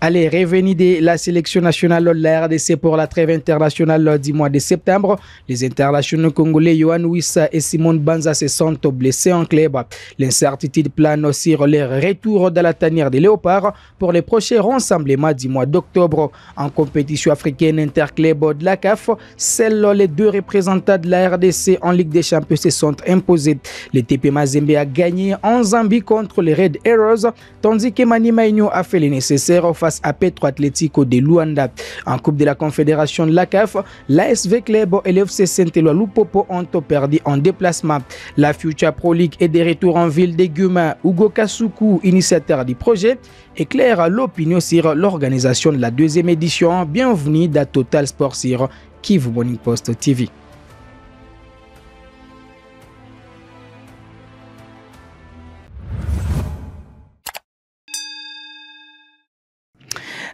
Allez, revenu de la sélection nationale de la RDC pour la trêve internationale du mois de septembre. Les internationaux congolais Yohan Wissa et Simone Banza se sont blessés en club. L'incertitude plane sur leur retour dans la tanière des Léopards pour les prochains rassemblements du mois d'octobre. En compétition africaine interclub de la CAF, seuls les deux représentants de la RDC en Ligue des Champions se sont imposés. Le TP Mazembe a gagné en Zambie contre les Red Arrows, tandis que Mani Maïno a fait le nécessaire face à Petro Atlético de Luanda. En Coupe de la Confédération de la CAF, l'ASV Club et l'FC Saint-Éloi Lupopo ont perdu en déplacement. La Future Pro League est de retour en ville de Guma. Hugo Kasuku, initiateur du projet, éclaire l'opinion sur l'organisation de la deuxième édition. Bienvenue dans Total Sport sur Kivu Morning Post TV.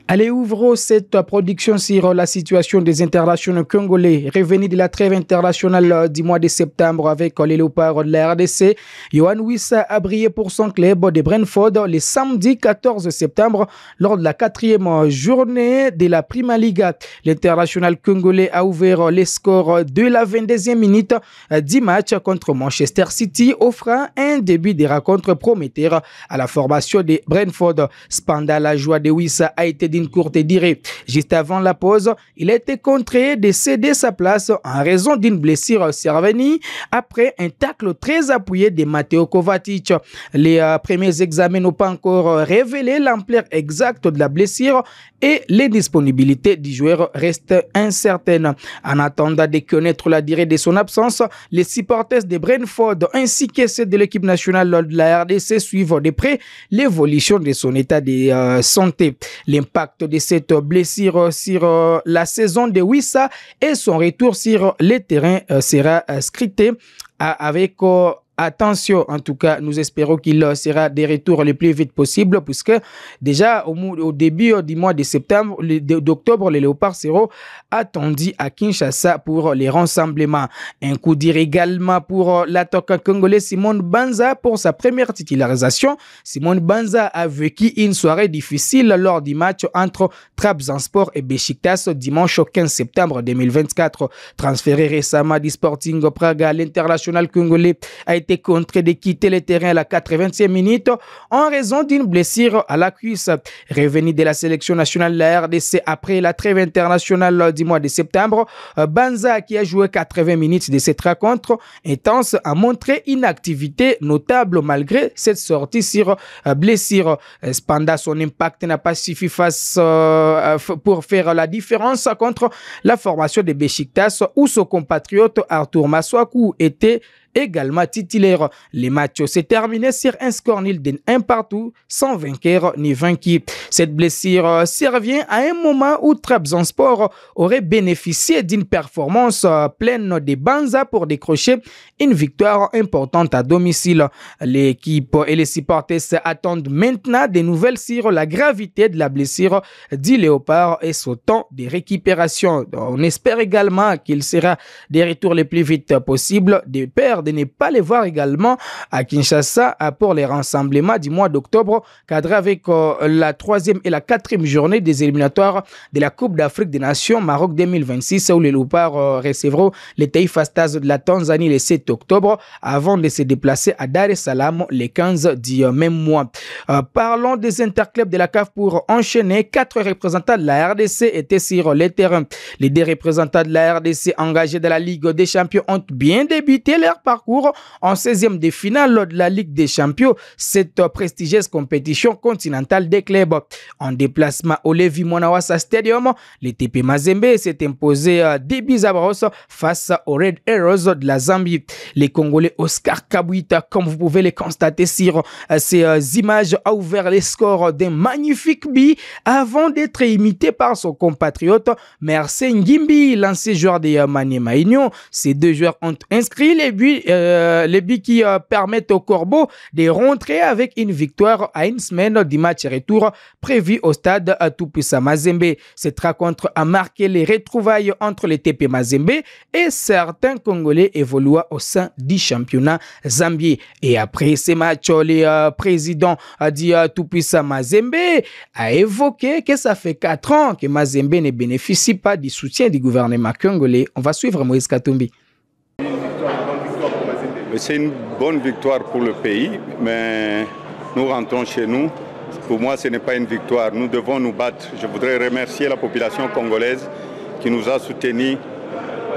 Allez, ouvrons cette production sur la situation des internationaux congolais revenus de la trêve internationale du mois de septembre avec les Léopards de la RDC. Yohan Wissa a brillé pour son club de Brentford le samedi 14 septembre lors de la 4e journée de la Prima Liga. L'international congolais a ouvert les scores de la 22e minute du match contre Manchester City, offrant un début de rencontre prometteur à la formation de Brentford. Cependant, la joie de Wissa a été d'une courte durée. Juste avant la pause, il a été contraint de céder sa place en raison d'une blessure survenue après un tacle très appuyé de Matteo Kovacic. Les premiers examens n'ont pas encore révélé l'ampleur exacte de la blessure et les disponibilités du joueur restent incertaines. En attendant de connaître la durée de son absence, les supporters de Brentford ainsi que ceux de l'équipe nationale de la RDC suivent de près l'évolution de son état de santé. L'impact de cette blessure sur la saison de Wissa et son retour sur les terrains sera scruté avec attention. En tout cas, nous espérons qu'il sera de retour le plus vite possible puisque déjà au début du mois de septembre, d'octobre, les Léopards seront attendus à Kinshasa pour les rassemblements. Un coup d'œil également pour l'attaquant congolais Simone Banza pour sa première titularisation. Simone Banza a vécu une soirée difficile lors du match entre Trabzonspor et Beşiktaş dimanche 15 septembre 2024. Transféré récemment du Sporting Praga, l'international congolais a été contraint de quitter le terrain à la 80e minute en raison d'une blessure à la cuisse. Revenu de la sélection nationale de la RDC après la trêve internationale du mois de septembre, Banza, qui a joué 80 minutes de cette rencontre intense, a montré une activité notable malgré cette sortie sur blessure. Cependant, son impact n'a pas suffi pour faire la différence contre la formation de Beşiktaş où son compatriote Arthur Massakou était également titulaire. Les matchs s'est terminé sur un score nul d'un partout, sans vainqueur ni vaincu. Cette blessure survient à un moment où Trabzonspor aurait bénéficié d'une performance pleine de Banza pour décrocher une victoire importante à domicile. L'équipe et les supporters attendent maintenant des nouvelles sur la gravité de la blessure du Léopard et son temps de récupération. On espère également qu'il sera de retour le plus vite possible, de peur de ne pas les voir également à Kinshasa pour les rassemblements du mois d'octobre, cadré avec la 3e et la 4e journée des éliminatoires de la Coupe d'Afrique des Nations Maroc 2026 où les Léopards recevront les Taifa Stars de la Tanzanie le 7 octobre avant de se déplacer à Dar es Salaam le 15 du même mois. Parlons des interclubs de la CAF pour enchaîner. 4 représentants de la RDC étaient sur le terrain. Les 2 représentants de la RDC engagés dans la Ligue des Champions ont bien débuté leur parcours en 16e de finale de la Ligue des Champions, cette prestigieuse compétition continentale des clubs. En déplacement au Levi Mwanawasa Stadium, le TP Mazembe s'est imposé 2 buts à brosse face aux Red Arrows de la Zambie. Les Congolais Oscar Kabouita, comme vous pouvez le constater sur ces images, a ouvert les scores d'un magnifique but avant d'être imité par son compatriote Mercé Ngimbi, l'ancien joueur de Mani Maïno. Ces 2 joueurs ont inscrit les buts qui permettent au Corbeau de rentrer avec une victoire à une semaine du match retour prévu au stade Tout-Puissant Mazembe. Cette rencontre a marqué les retrouvailles entre les TP Mazembe et certains Congolais évoluant au sein du championnat zambien. Et après ces matchs, le président du Tout-Puissant Mazembe a évoqué que ça fait 4 ans que Mazembe ne bénéficie pas du soutien du gouvernement congolais. On va suivre Moïse Katumbi. C'est une bonne victoire pour le pays, mais nous rentrons chez nous. Pour moi, ce n'est pas une victoire. Nous devons nous battre. Je voudrais remercier la population congolaise qui nous a soutenus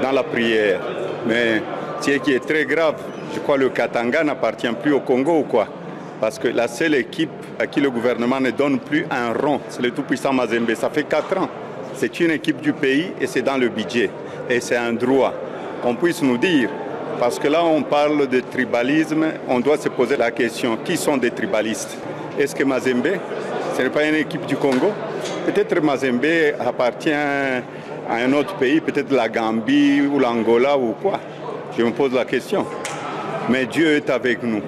dans la prière. Mais ce qui est très grave, je crois que le Katanga n'appartient plus au Congo ou quoi? Parce que la seule équipe à qui le gouvernement ne donne plus un rond, c'est le Tout-Puissant Mazembe. Ça fait 4 ans. C'est une équipe du pays et c'est dans le budget. Et c'est un droit qu'on puisse nous dire. Parce que là, on parle de tribalisme, on doit se poser la question, qui sont des tribalistes? Est-ce que Mazembe, ce n'est pas une équipe du Congo? Peut-être Mazembe appartient à un autre pays, peut-être la Gambie ou l'Angola ou quoi. Je me pose la question. Mais Dieu est avec nous.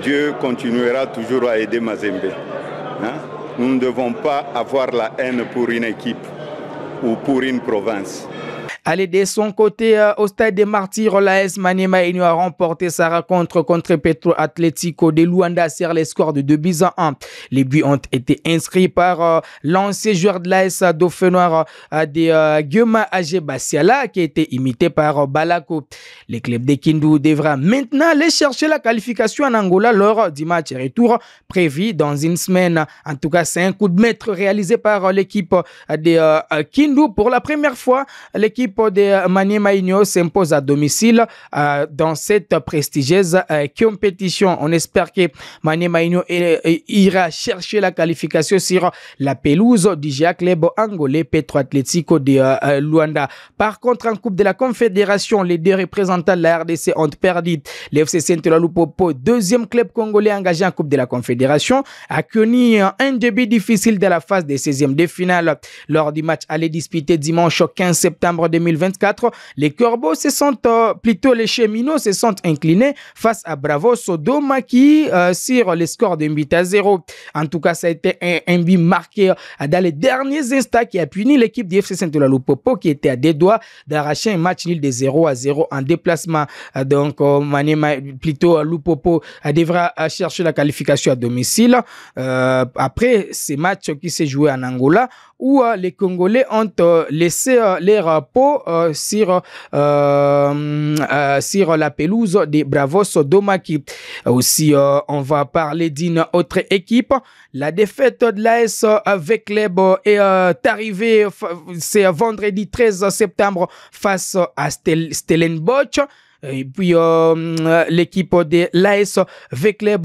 Dieu continuera toujours à aider Mazembe. Hein? Nous ne devons pas avoir la haine pour une équipe ou pour une province. Allez, de son côté, au stade des Martyrs, l'AS Maniema Union a remporté sa rencontre contre Petro Atlético de Luanda sur les scores de 2-1. Les buts ont été inscrits par l'ancien joueur de l'AS Dauphinois de Guillaume Agé Bassiala, qui a été imité par Balako. Le club de Kindu devra maintenant aller chercher la qualification en Angola lors du match retour prévu dans une semaine. En tout cas, c'est un coup de maître réalisé par l'équipe de Kindu. Pour la première fois, l'équipe de Maniema Union s'impose à domicile dans cette prestigieuse compétition. On espère que Maniema Union ira chercher la qualification sur la pelouse du GA Club angolais Petro Atlético de Luanda. Par contre, en Coupe de la Confédération, les deux représentants de la RDC ont perdu. L'FC Saint-Eloi Lupopo, deuxième club congolais engagé en Coupe de la Confédération, a connu un début difficile de la phase des 16e de finale. Lors du match aller disputé dimanche 15 septembre 2024, les Corbeaux plutôt les Cheminots se sont inclinés face à Bravo Sodoma qui sur les scores de 1-0. En tout cas, ça a été un but marqué dans les derniers instants qui a puni l'équipe du FC Saint-Eloi Lupopo qui était à des doigts d'arracher un match nul de 0-0 en déplacement. Donc, Maniema, plutôt Lupopo devra chercher la qualification à domicile. Après ces matchs qui s'est joué en Angola, où les Congolais ont laissé leur peau sur la pelouse des Bravos Sodomaki. Aussi, on va parler d'une autre équipe. La défaite de l'AS avec Club est arrivée c'est vendredi 13 septembre face à Stellenbosch. Et puis l'équipe de l'AS Vecleb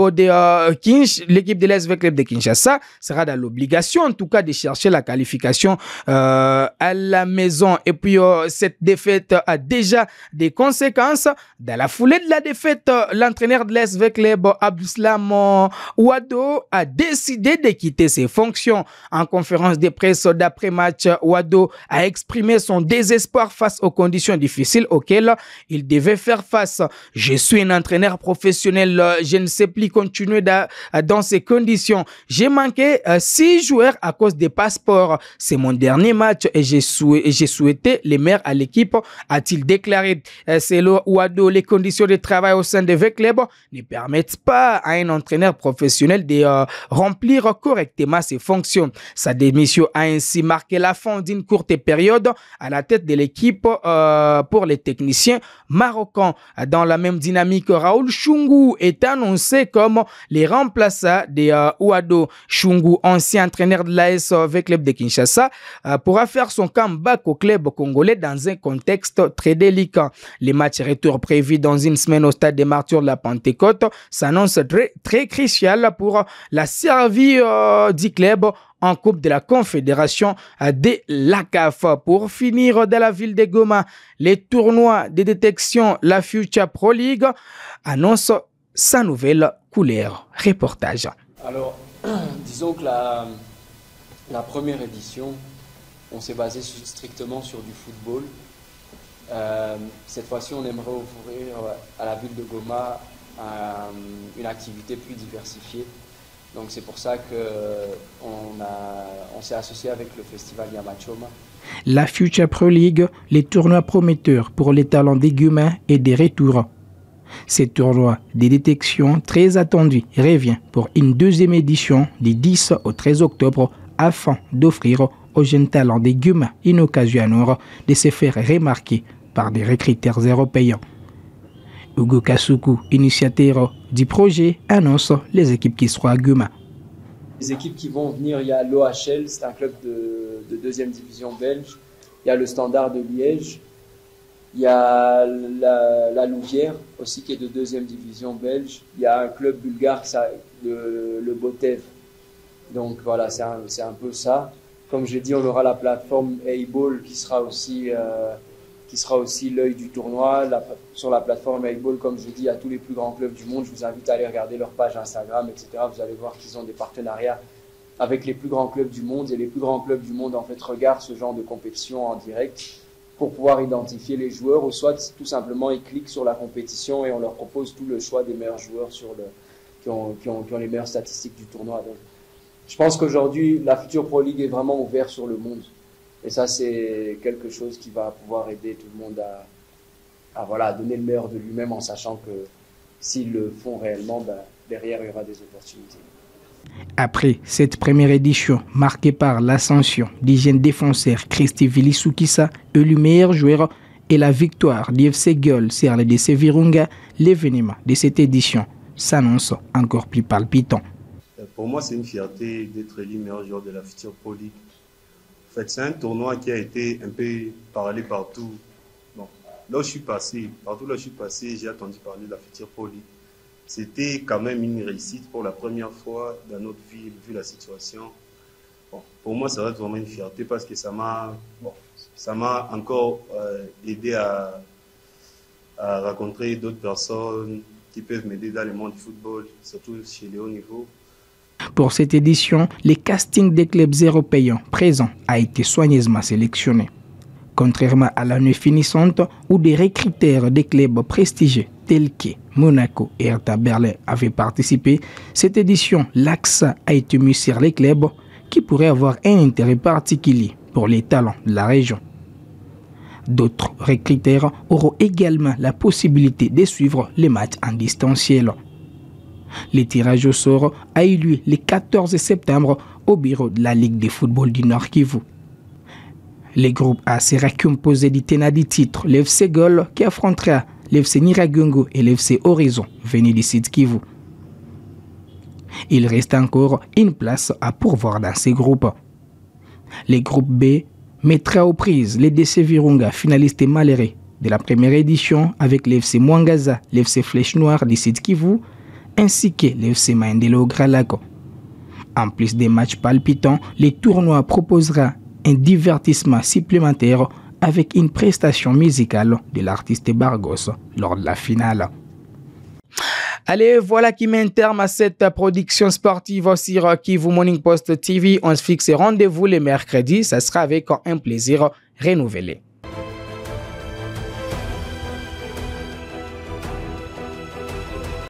de Kinshasa sera dans l'obligation en tout cas de chercher la qualification à la maison. Et puis cette défaite a déjà des conséquences. Dans la foulée de la défaite, l'entraîneur de l'AS Vecleb, Abduslam Ouado, a décidé de quitter ses fonctions. En conférence de presse d'après-match, Ouado a exprimé son désespoir face aux conditions difficiles auxquelles il devait faire face. Je suis un entraîneur professionnel, je ne sais plus continuer dans ces conditions. J'ai manqué 6 joueurs à cause des passeports. C'est mon dernier match et j'ai souhaité les meilleurs à l'équipe, a-t-il déclaré. C'est le Ouado, les conditions de travail au sein de Vecleb ne permettent pas à un entraîneur professionnel de remplir correctement ses fonctions. Sa démission a ainsi marqué la fin d'une courte période à la tête de l'équipe pour les techniciens marocains. Dans la même dynamique, Raoul Chungu est annoncé comme les remplaçants de Ouado. Chungu, ancien entraîneur de l'AS Vecleb de Kinshasa, pourra faire son comeback au club congolais dans un contexte très délicat. Les matchs retour prévus dans une semaine au stade des Martyrs de la Pentecôte s'annoncent très crucial pour la survie du club en Coupe de la Confédération de la CAF. Pour finir, dans la ville de Goma, les tournois de détection, la Future Pro League annonce sa nouvelle couleur. Reportage. Alors, disons que la première édition, on s'est basé strictement sur du football. Cette fois-ci, on aimerait offrir à la ville de Goma une activité plus diversifiée. Donc c'est pour ça qu'on s'est associé avec le festival Yamachoma. La Future Pro League, les tournois prometteurs pour les talents des Gumains et des retours. Ces tournois de détection très attendus revient pour une deuxième édition du 10 au 13 octobre afin d'offrir aux jeunes talents des Gumains une occasion de se faire remarquer par des recruteurs européens. Hugo Kasuku, initiateur du projet, annonce les équipes qui seront à Guma. Les équipes qui vont venir, il y a l'OHL, c'est un club de deuxième division belge. Il y a le Standard de Liège. Il y a la Louvière aussi qui est de deuxième division belge. Il y a un club bulgare, le Botev. Donc voilà, c'est un peu ça. Comme j'ai dit, on aura la plateforme A-Ball qui sera aussi l'œil du tournoi. Sur la plateforme A-Ball, comme je dis, à tous les plus grands clubs du monde, je vous invite à aller regarder leur page Instagram, etc. Vous allez voir qu'ils ont des partenariats avec les plus grands clubs du monde. Et les plus grands clubs du monde, en fait, regardent ce genre de compétition en direct pour pouvoir identifier les joueurs, ou soit tout simplement ils cliquent sur la compétition et on leur propose tout le choix des meilleurs joueurs qui ont les meilleures statistiques du tournoi. Donc, je pense qu'aujourd'hui, la Future Pro League est vraiment ouverte sur le monde. Et ça, c'est quelque chose qui va pouvoir aider tout le monde à donner le meilleur de lui-même en sachant que s'ils le font réellement, derrière, il y aura des opportunités. Après cette première édition marquée par l'ascension du jeune défenseur Christy Vilisukisa, élu meilleur joueur, et la victoire d'IFC Gueule sur le DC Virunga, l'événement de cette édition s'annonce encore plus palpitant. Pour moi, c'est une fierté d'être élu meilleur joueur de la Future Pro League. En fait, c'est un tournoi qui a été un peu parlé partout. Bon, là où je suis passé, j'ai entendu parler de la Future Pro League. C'était quand même une réussite pour la première fois dans notre ville, vu la situation. Bon, pour moi, ça va être vraiment une fierté parce que ça m'a encore aidé à rencontrer d'autres personnes qui peuvent m'aider dans le monde du football, surtout chez les hauts niveaux. Pour cette édition, le casting des clubs européens présents a été soigneusement sélectionné. Contrairement à l'année finissante où des recruteurs des clubs prestigieux tels que Monaco et Hertha Berlin avaient participé, cette édition, l'accent a été mis sur les clubs qui pourraient avoir un intérêt particulier pour les talents de la région. D'autres recruteurs auront également la possibilité de suivre les matchs en distanciel. Le tirage au sort a eu lieu le 14 septembre au bureau de la Ligue de football du Nord Kivu. Le groupe A sera composé du tenant du titre, l'FC Gol, qui affrontera l'FC Niragongo et l'FC Horizon, venus du Sud Kivu. Il reste encore une place à pourvoir dans ces groupes. Le groupe B mettra aux prises les DC Virunga, finalistes et malheureux de la première édition, avec l'FC Mwangaza, l'FC Flèche Noire du Sud Kivu, ainsi que l'FC Maendelo Gralaco. En plus des matchs palpitants, le tournoi proposera un divertissement supplémentaire avec une prestation musicale de l'artiste Bargos lors de la finale. Allez, voilà qui met un terme à cette production sportive sur Kivu Morning Post TV. On se fixe rendez-vous les mercredis. Ça sera avec un plaisir renouvelé.